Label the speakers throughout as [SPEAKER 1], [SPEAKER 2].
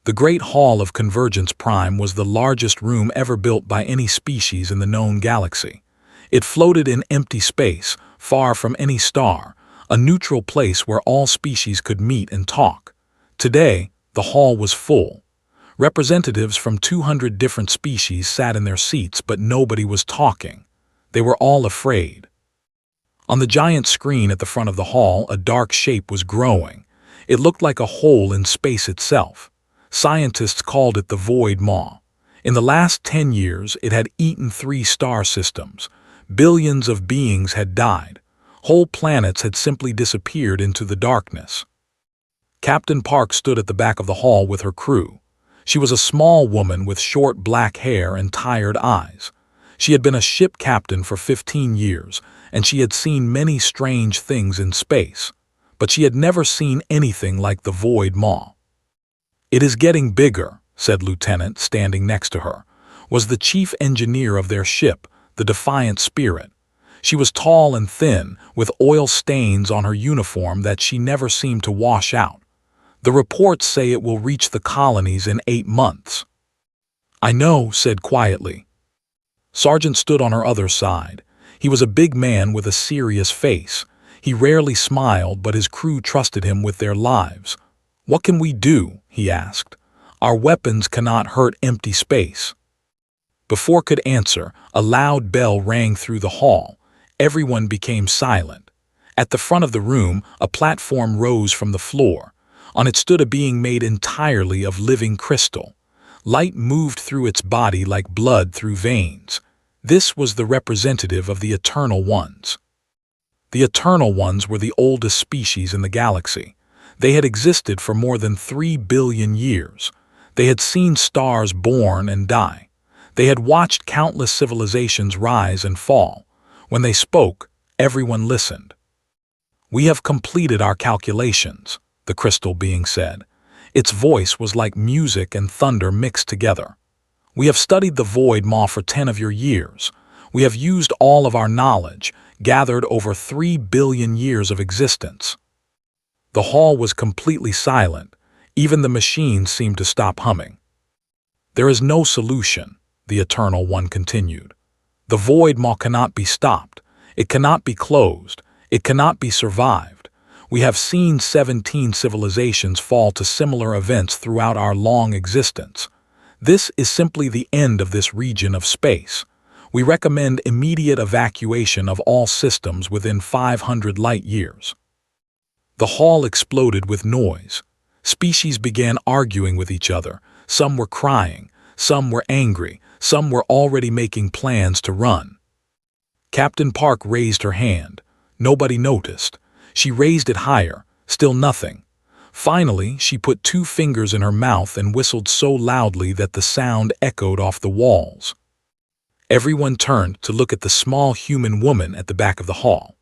[SPEAKER 1] The Great Hall of Convergence Prime was the largest room ever built by any species in the known galaxy. It floated in empty space, far from any star, a neutral place where all species could meet and talk. Today, the hall was full. Representatives from 200 different species sat in their seats, but nobody was talking. They were all afraid. On the giant screen at the front of the hall, a dark shape was growing. It looked like a hole in space itself. Scientists called it the Void Maw. In the last 10 years, it had eaten 3 star systems. Billions of beings had died. Whole planets had simply disappeared into the darkness. Captain Park stood at the back of the hall with her crew. She was a small woman with short black hair and tired eyes. She had been a ship captain for 15 years, and she had seen many strange things in space, but she had never seen anything like the Void Maw. "It is getting bigger," said Lieutenant, standing next to her, was the chief engineer of their ship, the Defiant Spirit. She was tall and thin, with oil stains on her uniform that she never seemed to wash out. "The reports say it will reach the colonies in 8 months. "I know," said quietly. Sergeant stood on her other side. He was a big man with a serious face. He rarely smiled, but his crew trusted him with their lives. "What can we do?" he asked. "Our weapons cannot hurt empty space." Before could answer, a loud bell rang through the hall. Everyone became silent. At the front of the room, a platform rose from the floor. On it stood a being made entirely of living crystal. Light moved through its body like blood through veins. This was the representative of the Eternal Ones. The Eternal Ones were the oldest species in the galaxy. They had existed for more than 3 billion years. They had seen stars born and die. They had watched countless civilizations rise and fall. When they spoke, everyone listened. "We have completed our calculations," the crystal being said. Its voice was like music and thunder mixed together. "We have studied the Void Maw for 10 of your years. We have used all of our knowledge, gathered over 3 billion years of existence." The hall was completely silent. Even the machines seemed to stop humming. "There is no solution," the Eternal One continued. "The Void Maw cannot be stopped. It cannot be closed. It cannot be survived. We have seen 17 civilizations fall to similar events throughout our long existence. This is simply the end of this region of space. We recommend immediate evacuation of all systems within 500 light years." The hall exploded with noise. Species began arguing with each other. Some were crying, some were angry, some were already making plans to run. Captain Park raised her hand. Nobody noticed. She raised it higher, still nothing. Finally, she put 2 fingers in her mouth and whistled so loudly that the sound echoed off the walls. Everyone turned to look at the small human woman at the back of the hall.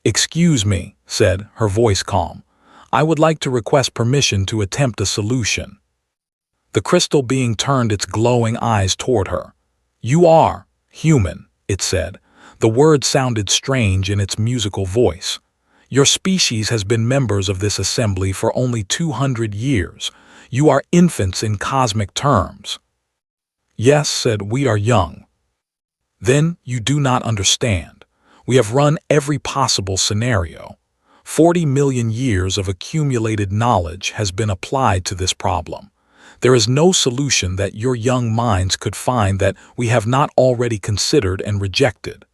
[SPEAKER 1] "Excuse me," said, her voice calm. "I would like to request permission to attempt a solution." The crystal being turned its glowing eyes toward her. "You are human," it said. The word sounded strange in its musical voice. "Your species has been members of this assembly for only 200 years. You are infants in cosmic terms." "Yes," said, "we are young." "Then you do not understand. We have run every possible scenario. 40 million years of accumulated knowledge has been applied to this problem. There is no solution that your young minds could find that we have not already considered and rejected."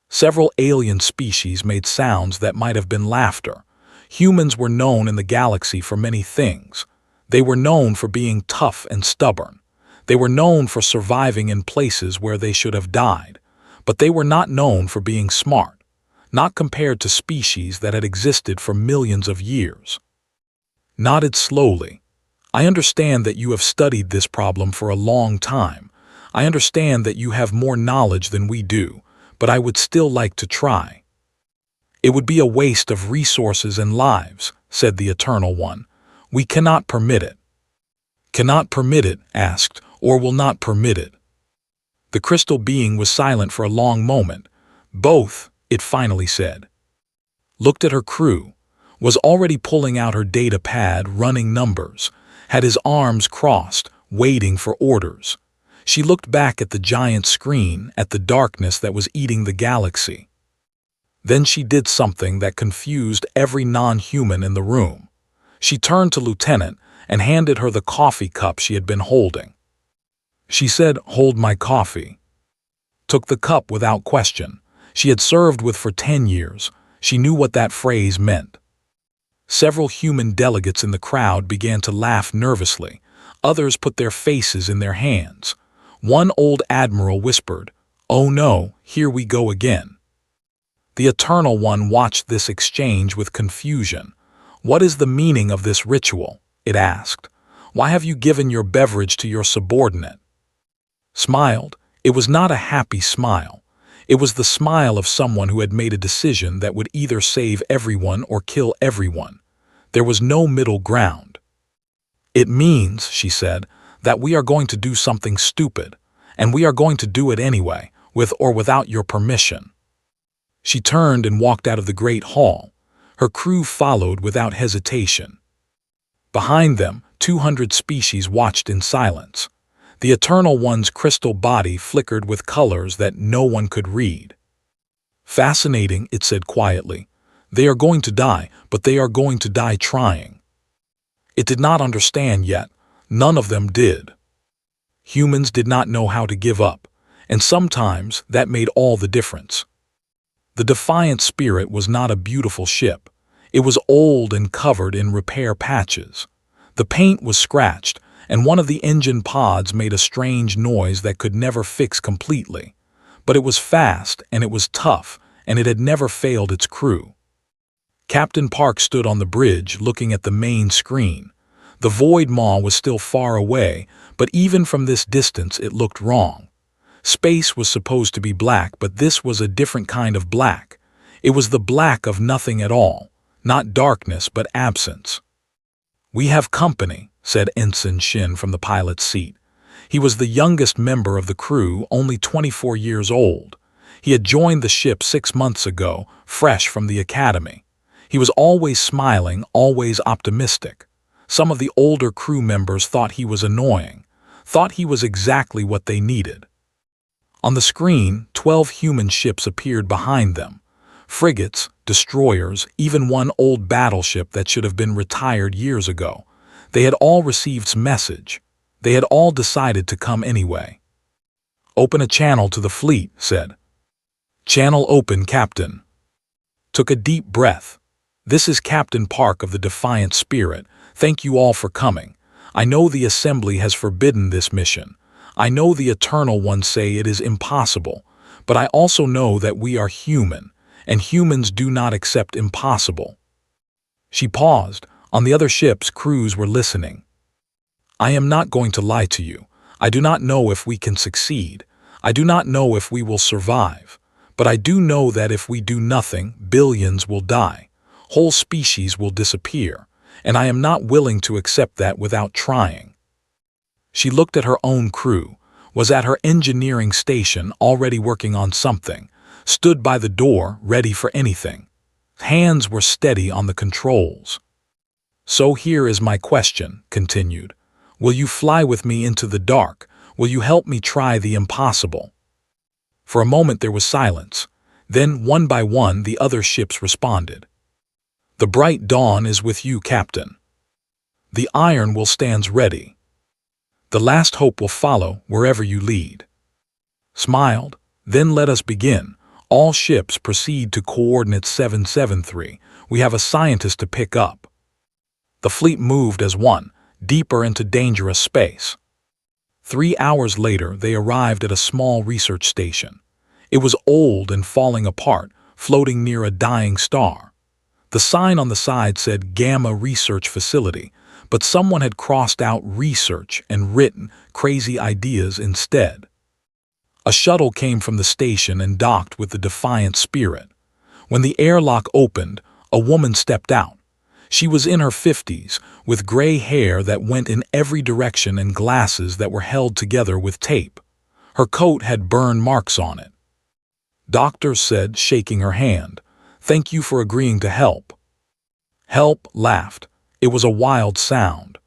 [SPEAKER 1] Several alien species made sounds that might have been laughter. Humans were known in the galaxy for many things. They were known for being tough and stubborn. They were known for surviving in places where they should have died. But they were not known for being smart, not compared to species that had existed for millions of years. Nodded slowly. "I understand that you have studied this problem for a long time. I understand that you have more knowledge than we do, but I would still like to try." "It would be a waste of resources and lives," said the Eternal One. "We cannot permit it." "Cannot permit it," asked, "or will not permit it?" The crystal being was silent for a long moment. "Both," it finally said. Looked at her crew. Was already pulling out her data pad, running numbers. had his arms crossed, waiting for orders. She looked back at the giant screen, at the darkness that was eating the galaxy. Then she did something that confused every non-human in the room. She turned to Lieutenant and handed her the coffee cup she had been holding. She said, "Hold my coffee." Took the cup without question. She had served with for 10 years. She knew what that phrase meant. Several human delegates in the crowd began to laugh nervously. Others put their faces in their hands. One old admiral whispered, "Oh no, here we go again." The Eternal One watched this exchange with confusion. "What is the meaning of this ritual?" it asked. "Why have you given your beverage to your subordinate?" Smiled. It was not a happy smile. It was the smile of someone who had made a decision that would either save everyone or kill everyone. There was no middle ground. "It means," she said, "that we are going to do something stupid, and we are going to do it anyway, with or without your permission." She turned and walked out of the great hall. Her crew followed without hesitation. Behind them, 200 species watched in silence. The Eternal One's crystal body flickered with colors that no one could read. "Fascinating," it said quietly. "They are going to die, but they are going to die trying." It did not understand yet. None of them did. Humans did not know how to give up, and sometimes that made all the difference. The Defiant Spirit was not a beautiful ship. It was old and covered in repair patches. The paint was scratched, and one of the engine pods made a strange noise that could never fix completely. But it was fast, and it was tough, and it had never failed its crew. Captain Park stood on the bridge looking at the main screen. The Void Maw was still far away, but even from this distance it looked wrong. Space was supposed to be black, but this was a different kind of black. It was the black of nothing at all, not darkness but absence. "We have company," said Ensign Shin from the pilot's seat. He was the youngest member of the crew, only 24 years old. He had joined the ship 6 months ago, fresh from the academy. He was always smiling, always optimistic. Some of the older crew members thought he was annoying, thought he was exactly what they needed. On the screen, 12 human ships appeared behind them. Frigates, destroyers, even one old battleship that should have been retired years ago. They had all received message. They had all decided to come anyway. "Open a channel to the fleet," said. "Channel open, Captain." Took a deep breath. "This is Captain Park of the Defiant Spirit. Thank you all for coming. I know the Assembly has forbidden this mission. I know the Eternal Ones say it is impossible, but I also know that we are human, and humans do not accept impossible." She paused. On the other ships, crews were listening. "I am not going to lie to you. I do not know if we can succeed. I do not know if we will survive. But I do know that if we do nothing, billions will die. Whole species will disappear, and I am not willing to accept that without trying." She looked at her own crew, was at her engineering station already working on something, stood by the door ready for anything. Hands were steady on the controls. "So here is my question," continued. "Will you fly with me into the dark? Will you help me try the impossible?" For a moment there was silence. Then, one by one, the other ships responded. "The bright dawn is with you, Captain. The iron will stand ready. The last hope will follow wherever you lead." Smiled. "Then let us begin. All ships proceed to coordinate 773. We have a scientist to pick up." The fleet moved as one, deeper into dangerous space. 3 hours later, they arrived at a small research station. It was old and falling apart, floating near a dying star. The sign on the side said Gamma Research Facility, but someone had crossed out research and written crazy ideas instead. A shuttle came from the station and docked with the Defiant Spirit. When the airlock opened, a woman stepped out. She was in her 50s, with gray hair that went in every direction and glasses that were held together with tape. Her coat had burn marks on it. "Doctor," said, shaking her hand, "thank you for agreeing to help." "Help," laughed. It was a wild sound.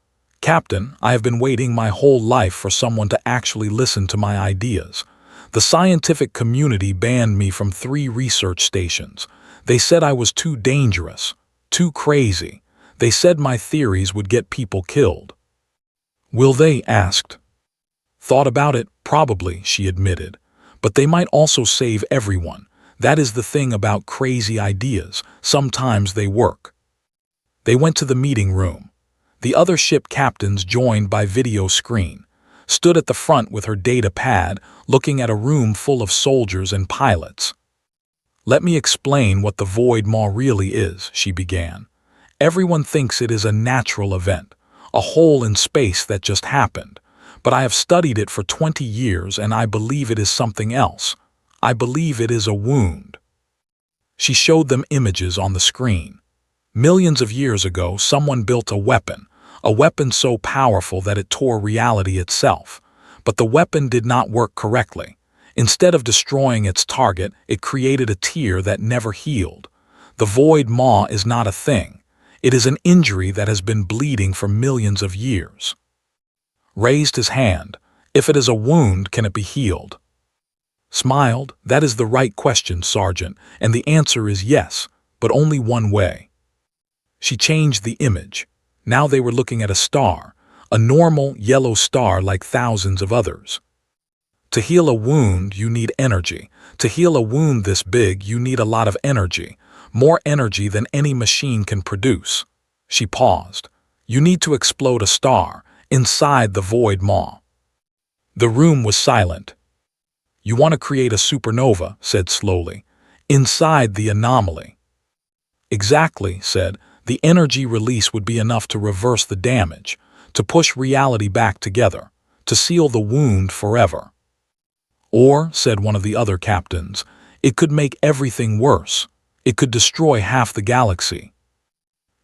[SPEAKER 1] Captain, I have been waiting my whole life for someone to actually listen to my ideas. The scientific community banned me from 3 research stations. They said I was too dangerous, too crazy. They said my theories would get people killed. Will they? Asked. Thought about it, probably, she admitted. But they might also save everyone. That is the thing about crazy ideas. Sometimes they work. They went to the meeting room. The other ship captains, joined by video screen, stood at the front with her data pad, looking at a room full of soldiers and pilots. Let me explain what the Void Maw really is, she began. Everyone thinks it is a natural event, a hole in space that just happened. But I have studied it for 20 years and I believe it is something else. I believe it is a wound. She showed them images on the screen. Millions of years ago, someone built a weapon so powerful that it tore reality itself. But the weapon did not work correctly. Instead of destroying its target, it created a tear that never healed. The Void Maw is not a thing. It is an injury that has been bleeding for millions of years. Raised his hand. If it is a wound, can it be healed? Smiled. That is the right question, Sergeant, and the answer is yes, but only one way. She changed the image. Now they were looking at a star, a normal yellow star like thousands of others. To heal a wound, you need energy. To heal a wound this big, you need a lot of energy, more energy than any machine can produce. She paused. You need to explode a star inside the Void Maw. The room was silent. You want to create a supernova, said slowly, inside the anomaly. Exactly, said. The energy release would be enough to reverse the damage, to push reality back together, to seal the wound forever. Or, said one of the other captains, it could make everything worse. It could destroy half the galaxy.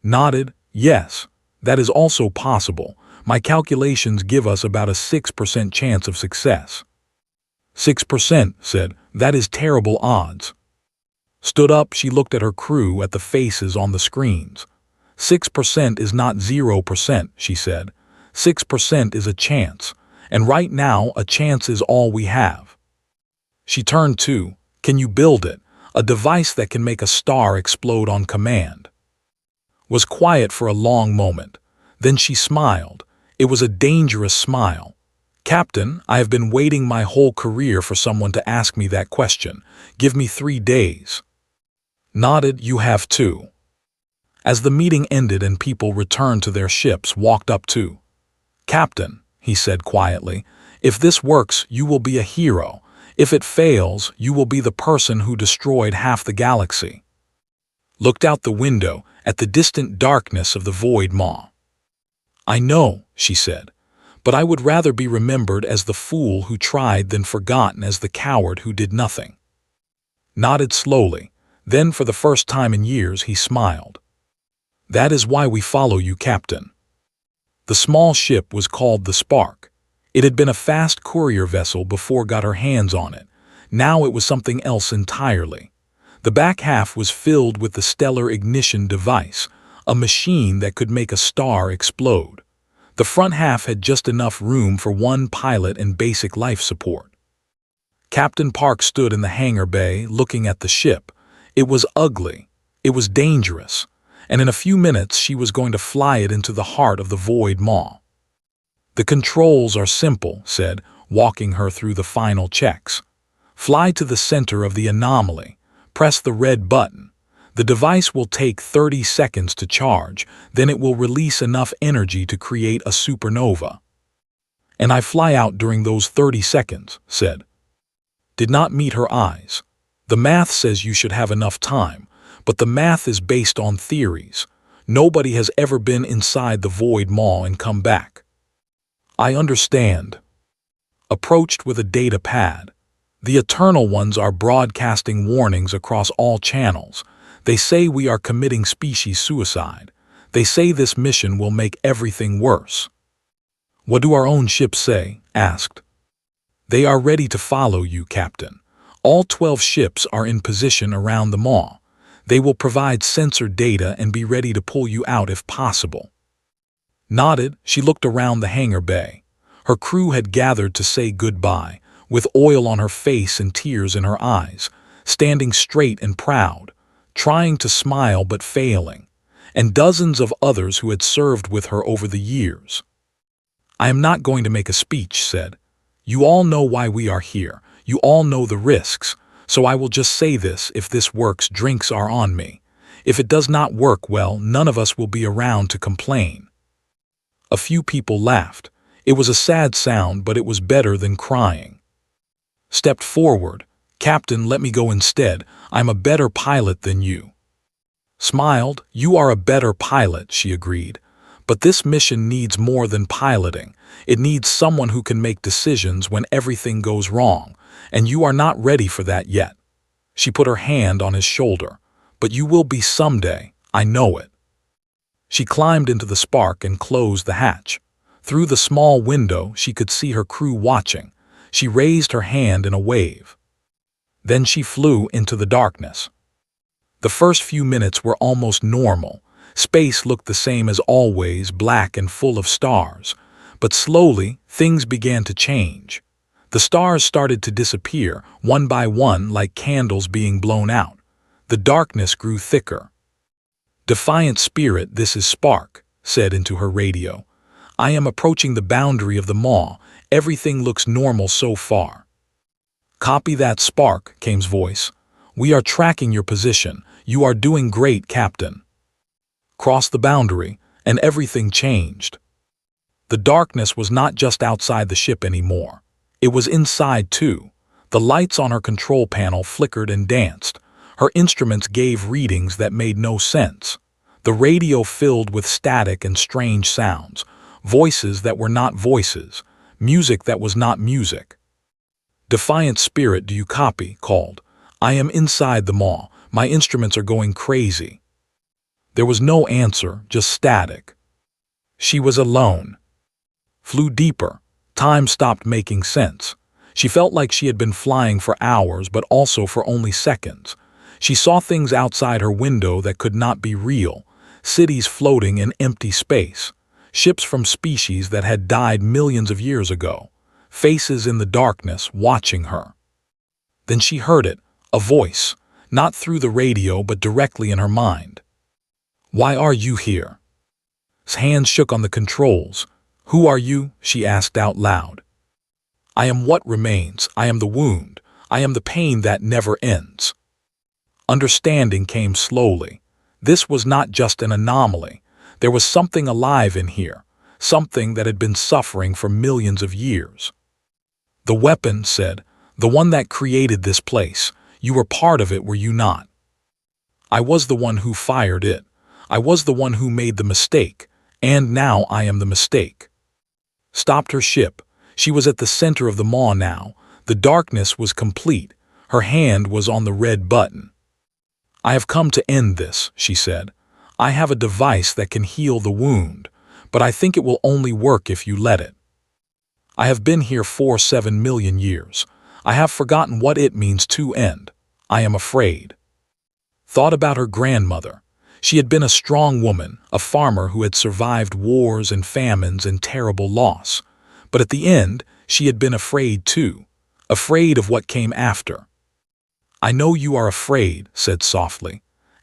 [SPEAKER 1] Nodded. Yes, that is also possible. My calculations give us about a 6% chance of success. 6%, said. That is terrible odds. Stood up, she looked at her crew, at the faces on the screens. 6% is not 0%, she said. 6% is a chance, and right now a chance is all we have. She turned to, can you build it? A device that can make a star explode on command. Was quiet for a long moment. Then she smiled. It was a dangerous smile. Captain, I have been waiting my whole career for someone to ask me that question. Give me 3 days. Nodded. You have too. As the meeting ended and people returned to their ships, walked up to Captain, he said quietly, if this works, you will be a hero. If it fails, you will be the person who destroyed half the galaxy. Looked out the window at the distant darkness of the Void Maw. I know, she said, but I would rather be remembered as the fool who tried than forgotten as the coward who did nothing. Nodded slowly. Then, for the first time in years, he smiled. That is why we follow you, Captain. The small ship was called the Spark. It had been a fast courier vessel before got her hands on it. Now it was something else entirely. The back half was filled with the stellar ignition device, a machine that could make a star explode. The front half had just enough room for one pilot and basic life support. Captain Park stood in the hangar bay looking at the ship. It was ugly. It was dangerous. And in a few minutes she was going to fly it into the heart of the Void Maw. The controls are simple, said, walking her through the final checks. Fly to the center of the anomaly. Press the red button. The device will take 30 seconds to charge, then it will release enough energy to create a supernova. And I fly out during those 30 seconds, said. Did not meet her eyes. The math says you should have enough time, but the math is based on theories. Nobody has ever been inside the Void Maw and come back. I understand. Approached with a data pad. The Eternal Ones are broadcasting warnings across all channels. They say we are committing species suicide. They say this mission will make everything worse. What do our own ships say? Asked. They are ready to follow you, Captain. All 12 ships are in position around the Maw. They will provide sensor data and be ready to pull you out if possible. Nodded, she looked around the hangar bay. Her crew had gathered to say goodbye, with oil on her face and tears in her eyes, standing straight and proud, trying to smile but failing, and dozens of others who had served with her over the years. "I am not going to make a speech," said. "You all know why we are here. You all know the risks. So I will just say this: if this works, drinks are on me. If it does not work, well, none of us will be around to complain." A few people laughed. It was a sad sound, but it was better than crying. Stepped forward. "Captain, let me go instead. I'm a better pilot than you." Smiled. "You are a better pilot," she agreed. "But this mission needs more than piloting. It needs someone who can make decisions when everything goes wrong, and you are not ready for that yet." She put her hand on his shoulder. "But you will be someday, I know it." She climbed into the Spark and closed the hatch. Through the small window, she could see her crew watching. She raised her hand in a wave. Then she flew into the darkness. The first few minutes were almost normal. Space looked the same as always, black and full of stars. But slowly, things began to change. The stars started to disappear, one by one, like candles being blown out. The darkness grew thicker. "Defiant Spirit, this is Spark," said into her radio. "I am approaching the boundary of the maw. Everything looks normal so far." "Copy that, Spark," came's voice. "We are tracking your position. You are doing great, Captain." Crossed the boundary, and everything changed. The darkness was not just outside the ship anymore. It was inside too. The lights on her control panel flickered and danced. Her instruments gave readings that made no sense. The radio filled with static and strange sounds, voices that were not voices, music that was not music. "Defiant Spirit, do you copy?" called. "I am inside the maw. My instruments are going crazy." There was no answer, just static. She was alone. Flew deeper. Time stopped making sense. She felt like she had been flying for hours, but also for only seconds. She saw things outside her window that could not be real, cities floating in empty space, ships from species that had died millions of years ago, faces in the darkness watching her. Then she heard it, a voice, not through the radio but directly in her mind. "Why are you here?" His hands shook on the controls. "Who are you?" she asked out loud. "I am what remains. I am the wound. I am the pain that never ends." Understanding came slowly. This was not just an anomaly. There was something alive in here, something that had been suffering for millions of years. "The weapon," said, "the one that created this place. You were part of it, were you not?" "I was the one who fired it. I was the one who made the mistake, and now I am the mistake." Stopped her ship. She was at the center of the maw now. The darkness was complete. Her hand was on the red button. "I have come to end this," she said. "I have a device that can heal the wound, but I think it will only work if you let it. I have been here for 7 million years. I have forgotten what it means to end. I am afraid." Thought about her grandmother. She had been a strong woman, a farmer who had survived wars and famines and terrible loss. But at the end, she had been afraid too, afraid of what came after. "I know you are afraid," said softly.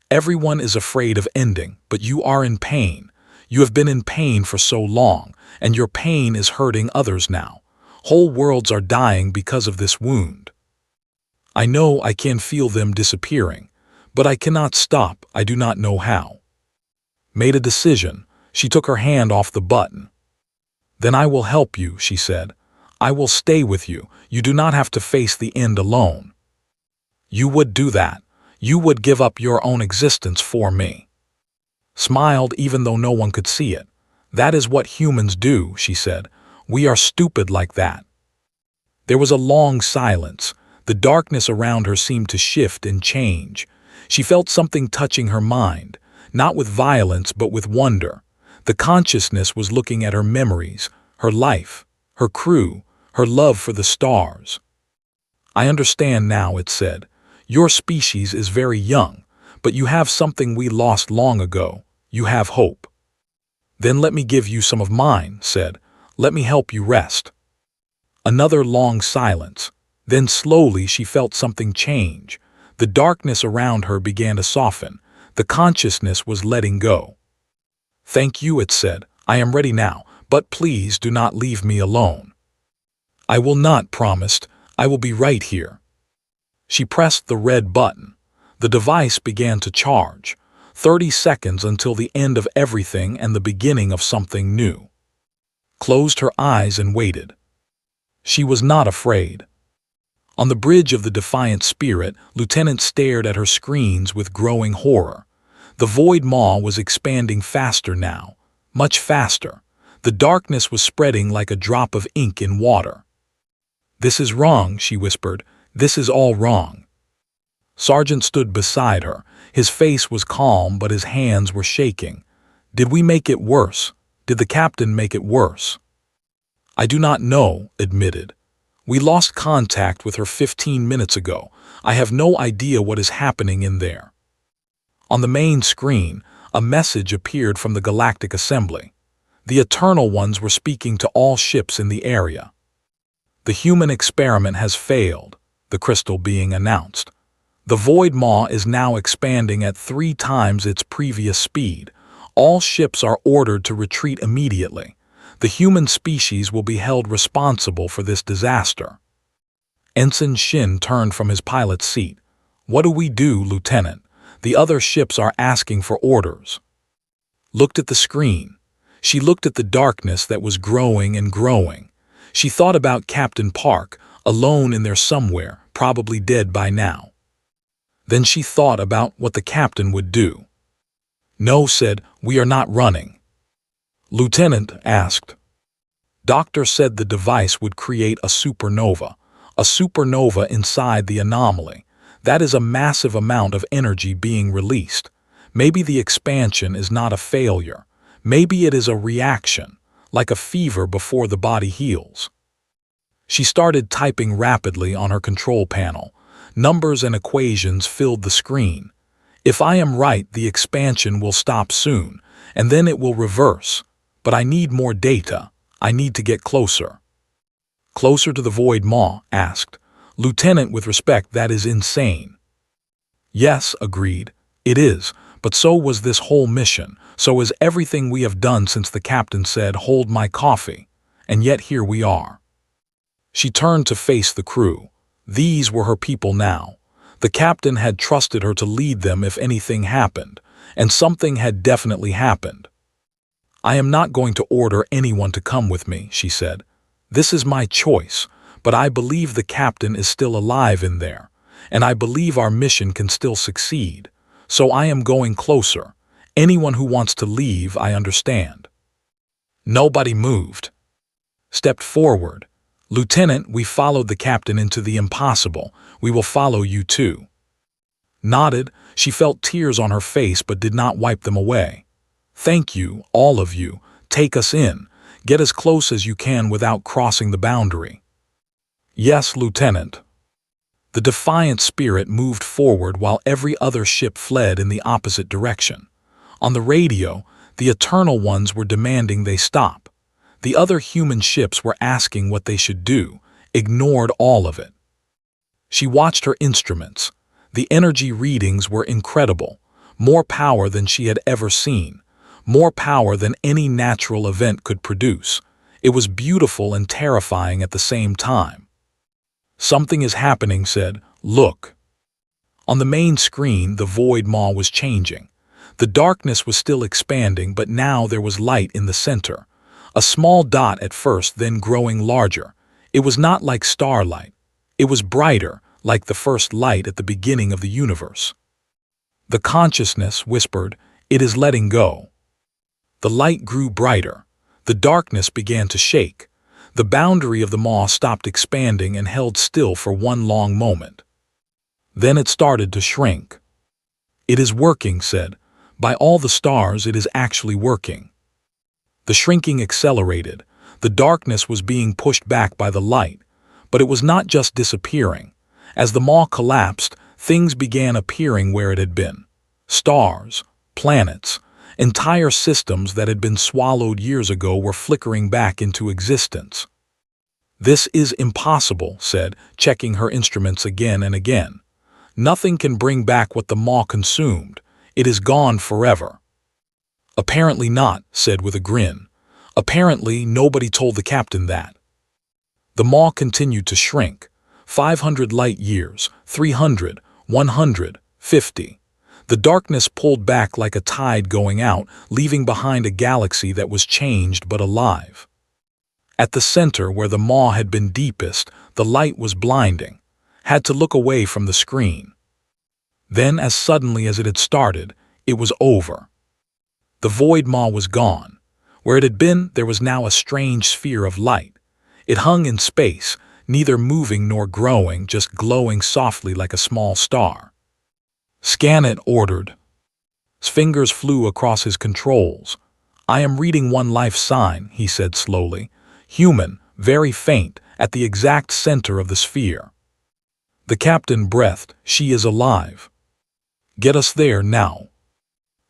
[SPEAKER 1] "Everyone is afraid of ending, but you are in pain. You have been in pain for so long, and your pain is hurting others now. Whole worlds are dying because of this wound. I know I can feel them disappearing, but I cannot stop. I do not know how." Made a decision. She took her hand off the button. "Then I will help you," she said. "I will stay with you. You do not have to face the end alone." "You would do that. You would give up your own existence for me." Smiled even though no one could see it. "That is what humans do," she said. "We are stupid like that." There was a long silence. The darkness around her seemed to shift and change. She felt something touching her mind, not with violence but with wonder. The consciousness was looking at her memories, her life, her crew, her love for the stars. "I understand now," it said. "Your species is very young, but you have something we lost long ago. You have hope." Then let me give you some of mine, said. Let me help you rest. Another long silence. Then slowly she felt something change. The darkness around her began to soften. The consciousness was letting go. Thank you, it said. I am ready now, but please do not leave me alone. I will not, promised. I will be right here. She pressed the red button. The device began to charge. 30 seconds until the end of everything and the beginning of something new. Closed her eyes and waited. She was not afraid. On the bridge of the Defiant Spirit, Lieutenant stared at her screens with growing horror. The void maw was expanding faster now, much faster. The darkness was spreading like a drop of ink in water. This is wrong, she whispered. This is all wrong. Sergeant stood beside her. His face was calm, but his hands were shaking. Did we make it worse? Did the captain make it worse? I do not know, admitted. We lost contact with her 15 minutes ago. I have no idea what is happening in there. On the main screen, a message appeared from the Galactic Assembly. The Eternal Ones were speaking to all ships in the area. The human experiment has failed, the crystal being announced. The void maw is now expanding at 3 times its previous speed. All ships are ordered to retreat immediately. The human species will be held responsible for this disaster. Ensign Shin turned from his pilot's seat. What do we do, Lieutenant? The other ships are asking for orders. Looked at the screen. She looked at the darkness that was growing and growing. She thought about Captain Park, alone in there somewhere, probably dead by now. Then she thought about what the captain would do. No, said, we are not running. Lieutenant asked. Doctor said the device would create a supernova inside the anomaly. That is a massive amount of energy being released. Maybe the expansion is not a failure. Maybe it is a reaction, like a fever before the body heals. She started typing rapidly on her control panel. Numbers and equations filled the screen. If I am right, the expansion will stop soon, and then it will reverse. But I need more data. I need to get closer. Closer to the void maw, asked. Lieutenant, with respect, that is insane. Yes, agreed. It is, but so was this whole mission. So is everything we have done since the captain said, hold my coffee. And yet here we are. She turned to face the crew. These were her people now. The captain had trusted her to lead them if anything happened, and something had definitely happened. I am not going to order anyone to come with me, she said. This is my choice, but I believe the captain is still alive in there, and I believe our mission can still succeed. So I am going closer. Anyone who wants to leave, I understand. Nobody moved. Stepped forward. Lieutenant, we followed the captain into the impossible. We will follow you too. Nodded. She felt tears on her face but did not wipe them away. Thank you, all of you. Take us in. Get as close as you can without crossing the boundary. Yes, Lieutenant. The Defiant Spirit moved forward while every other ship fled in the opposite direction. On the radio, the Eternal Ones were demanding they stop. The other human ships were asking what they should do, ignored all of it. She watched her instruments. The energy readings were incredible, more power than she had ever seen, more power than any natural event could produce. It was beautiful and terrifying at the same time. Something is happening, said, look. On the main screen, the void maw was changing. The darkness was still expanding, but now there was light in the center. A small dot at first, then growing larger. It was not like starlight. It was brighter, like the first light at the beginning of the universe. The consciousness whispered, it is letting go. The light grew brighter. The darkness began to shake. The boundary of the maw stopped expanding and held still for one long moment. Then it started to shrink. It is working, said. By all the stars, it is actually working. The shrinking accelerated. The darkness was being pushed back by the light, but it was not just disappearing. As the maw collapsed, things began appearing where it had been. Stars, planets, Entire systems that had been swallowed years ago were flickering back into existence. "This is impossible," said, checking her instruments again and again. "Nothing can bring back what the maw consumed. It is gone forever." "Apparently not," said with a grin. "Apparently nobody told the captain that." The maw continued to shrink. 500 light years, 300, 100, 50. The darkness pulled back like a tide going out, leaving behind a galaxy that was changed but alive. At the center, where the maw had been deepest, the light was blinding. Had to look away from the screen. Then, as suddenly as it had started, it was over. The void maw was gone. Where it had been, there was now a strange sphere of light. It hung in space, neither moving nor growing, just glowing softly like a small star. "Scan it," ordered. His fingers flew across his controls. "I am reading one life sign," he said slowly. "Human, very faint, at the exact center of the sphere." The captain breathed. "She is alive." "Get us there now."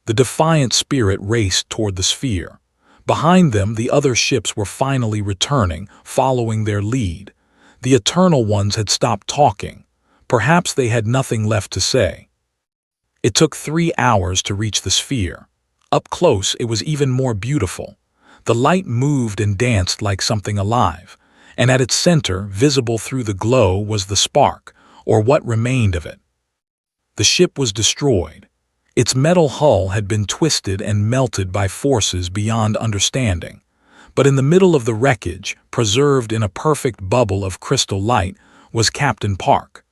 [SPEAKER 1] The defiant spirit raced toward the sphere. Behind them, the other ships were finally returning, following their lead. The Eternal Ones had stopped talking. Perhaps they had nothing left to say. It took 3 hours to reach the sphere. Up close, it was even more beautiful. The light moved and danced like something alive, and at its center, visible through the glow, was the spark, or what remained of it. The ship was destroyed. Its metal hull had been twisted and melted by forces beyond understanding. But in the middle of the wreckage, preserved in a perfect bubble of crystal light, was Captain Park.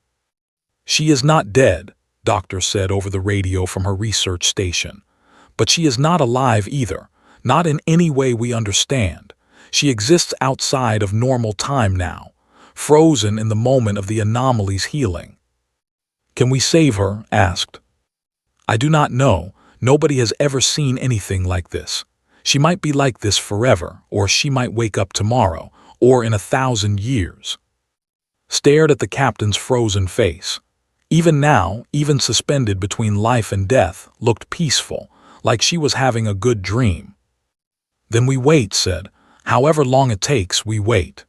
[SPEAKER 1] "She is not dead," Doctor said over the radio from her research station. "But she is not alive either, not in any way we understand. She exists outside of normal time now, frozen in the moment of the anomaly's healing." "Can we save her?" asked. "I do not know. Nobody has ever seen anything like this. She might be like this forever, or she might wake up tomorrow, or in 1,000 years." Stared at the captain's frozen face. Even now, even suspended between life and death, looked peaceful, like she was having a good dream. "Then we wait," said. "However long it takes, we wait."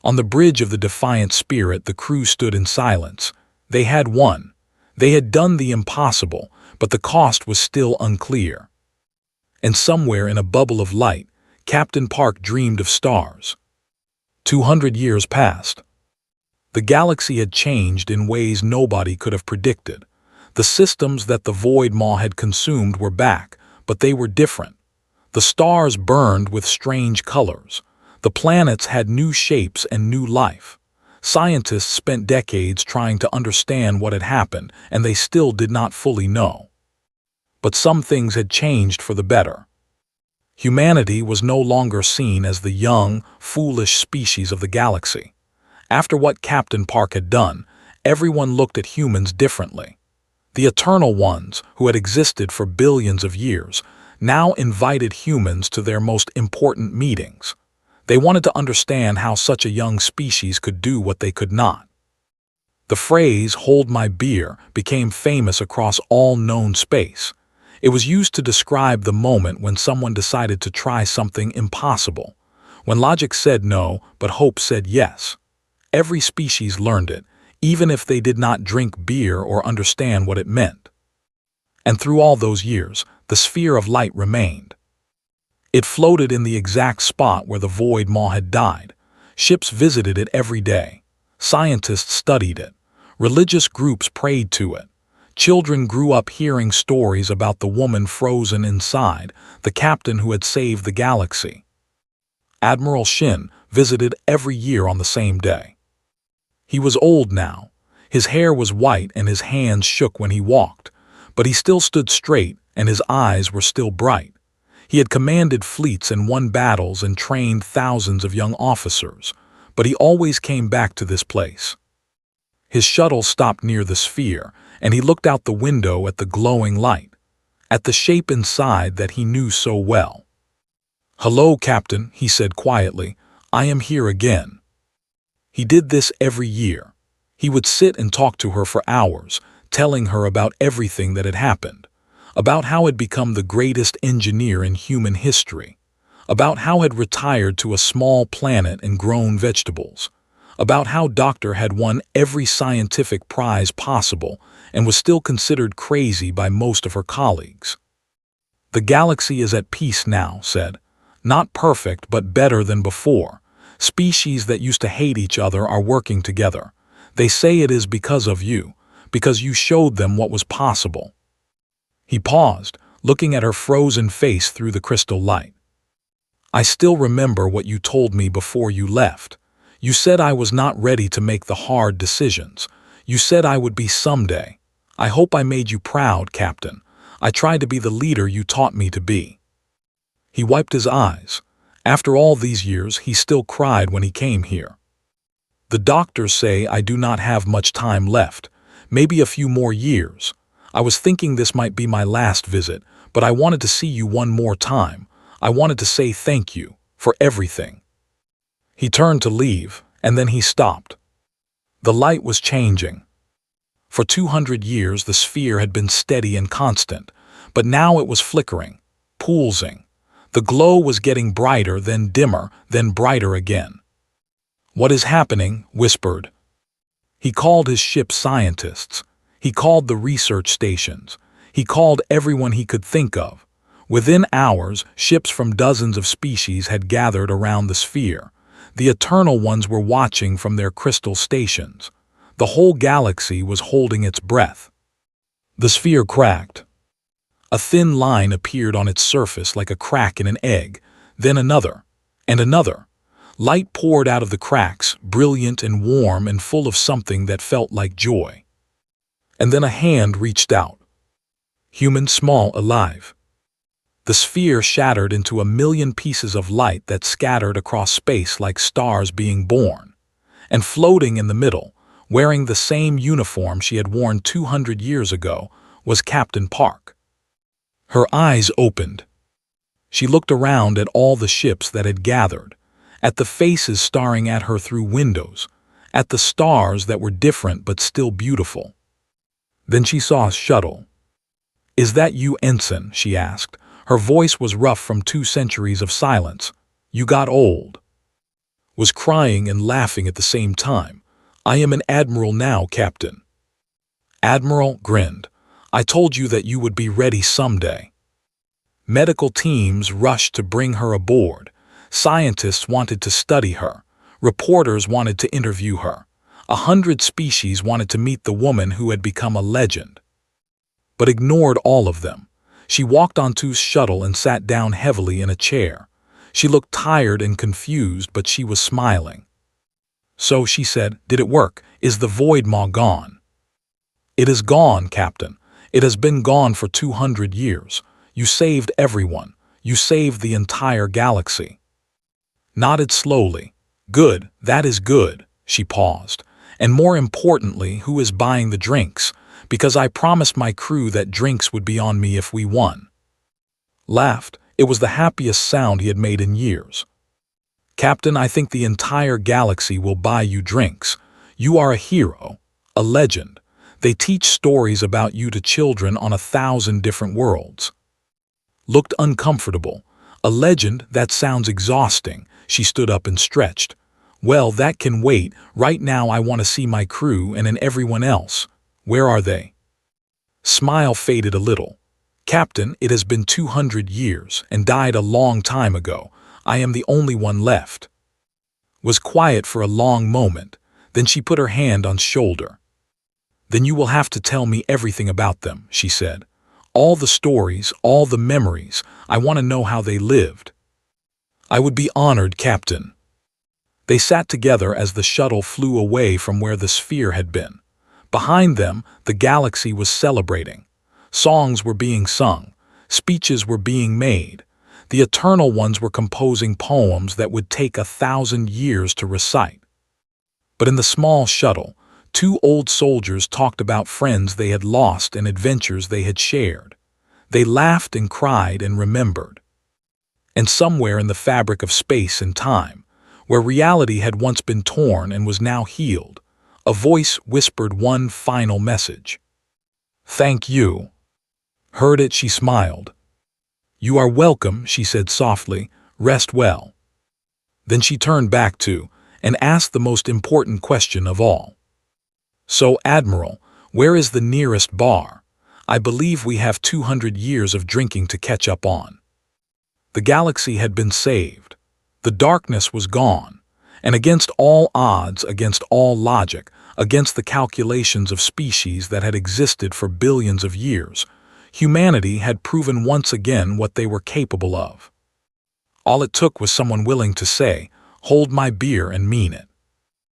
[SPEAKER 1] On the bridge of the defiant spirit, the crew stood in silence. They had won. They had done the impossible, but the cost was still unclear. And somewhere in a bubble of light, Captain Park dreamed of stars. 200 years passed. The galaxy had changed in ways nobody could have predicted. The systems that the void maw had consumed were back, but they were different. The stars burned with strange colors. The planets had new shapes and new life. Scientists spent decades trying to understand what had happened, and they still did not fully know. But some things had changed for the better. Humanity was no longer seen as the young, foolish species of the galaxy. After what Captain Park had done, everyone looked at humans differently. The Eternal Ones, who had existed for billions of years, now invited humans to their most important meetings. They wanted to understand how such a young species could do what they could not. The phrase, "hold my beer," became famous across all known space. It was used to describe the moment when someone decided to try something impossible, when logic said no, but hope said yes. Every species learned it, even if they did not drink beer or understand what it meant. And through all those years, the sphere of light remained. It floated in the exact spot where the void maw had died. Ships visited it every day. Scientists studied it. Religious groups prayed to it. Children grew up hearing stories about the woman frozen inside, the captain who had saved the galaxy. Admiral Shin visited every year on the same day. He was old now. His hair was white and his hands shook when he walked, but he still stood straight and his eyes were still bright. He had commanded fleets and won battles and trained thousands of young officers, but he always came back to this place. His shuttle stopped near the sphere, and he looked out the window at the glowing light, at the shape inside that he knew so well. "Hello, Captain," he said quietly. "I am here again." He did this every year. He would sit and talk to her for hours, telling her about everything that had happened. about how had become the greatest engineer in human history, about how had retired to a small planet and grown vegetables, about how Doctor had won every scientific prize possible and was still considered crazy by most of her colleagues. The galaxy is at peace now, said. Not perfect, but better than before. Species that used to hate each other are working together. They say it is because of you, because you showed them what was possible. He paused, looking at her frozen face through the crystal light. I still remember what you told me before you left. You said I was not ready to make the hard decisions. You said I would be someday. I hope I made you proud, Captain. I tried to be the leader you taught me to be. He wiped his eyes. After all these years, he still cried when he came here. The doctors say I do not have much time left, maybe a few more years. I was thinking this might be my last visit, but I wanted to see you one more time. I wanted to say thank you for everything. He turned to leave, and then he stopped. The light was changing. For 200 years the sphere had been steady and constant, but now it was flickering, pulsing. The glow was getting brighter, then dimmer, then brighter again. What is happening? Whispered. He called his ship scientists. He called the research stations. He called everyone he could think of. Within hours, ships from dozens of species had gathered around the sphere. The eternal ones were watching from their crystal stations. The whole galaxy was holding its breath. The sphere cracked. A thin line appeared on its surface like a crack in an egg, then another, and another. Light poured out of the cracks, brilliant and warm and full of something that felt like joy. And then a hand reached out. Human, small, alive. The sphere shattered into 1,000,000 pieces of light that scattered across space like stars being born. And floating in the middle, wearing the same uniform she had worn 200 years ago, was Captain Park. Her eyes opened. She looked around at all the ships that had gathered, at the faces staring at her through windows, at the stars that were different but still beautiful. Then she saw a shuttle. "Is that you, Ensign?" she asked. Her voice was rough from 2 centuries of silence. "You got old." Was crying and laughing at the same time. "I am an admiral now, Captain." Admiral grinned. "I told you that you would be ready someday." Medical teams rushed to bring her aboard. Scientists wanted to study her. Reporters wanted to interview her. 100 species wanted to meet the woman who had become a legend. But ignored all of them. She walked onto his shuttle and sat down heavily in a chair. She looked tired and confused, but she was smiling. "So," she said, "did it work? Is the void maw gone?" "It is gone, Captain. It has been gone for 200 years. You saved everyone. You saved the entire galaxy." Nodded slowly. "Good, that is good." She paused. "And more importantly, who is buying the drinks? Because I promised my crew that drinks would be on me if we won." Laughed. It was the happiest sound he had made in years. "Captain, I think the entire galaxy will buy you drinks. You are a hero, a legend. They teach stories about you to children on 1,000 different worlds." Looked uncomfortable. "A legend? That sounds exhausting." She stood up and stretched. "Well, that can wait. Right now I want to see my crew and everyone else. Where are they?" Smile faded a little. "Captain, it has been 200 years and died a long time ago. I am the only one left." Was quiet for a long moment. Then she put her hand on his shoulder. "Then you will have to tell me everything about them," she said. "All the stories, all the memories. I want to know how they lived." "I would be honored, Captain." They sat together as the shuttle flew away from where the sphere had been. Behind them, the galaxy was celebrating. Songs were being sung. Speeches were being made. The eternal ones were composing poems that would take 1,000 years to recite. But in the small shuttle, 2 old soldiers talked about friends they had lost and adventures they had shared. They laughed and cried and remembered. And somewhere in the fabric of space and time, where reality had once been torn and was now healed, a voice whispered one final message. "Thank you." Heard it, she smiled. "You are welcome," she said softly. "Rest well." Then she turned back to and asked the most important question of all. "So, Admiral, where is the nearest bar? I believe we have 200 years of drinking to catch up on." The galaxy had been saved. The darkness was gone, and against all odds, against all logic, against the calculations of species that had existed for billions of years, humanity had proven once again what they were capable of. All it took was someone willing to say, "Hold my beer," and mean it.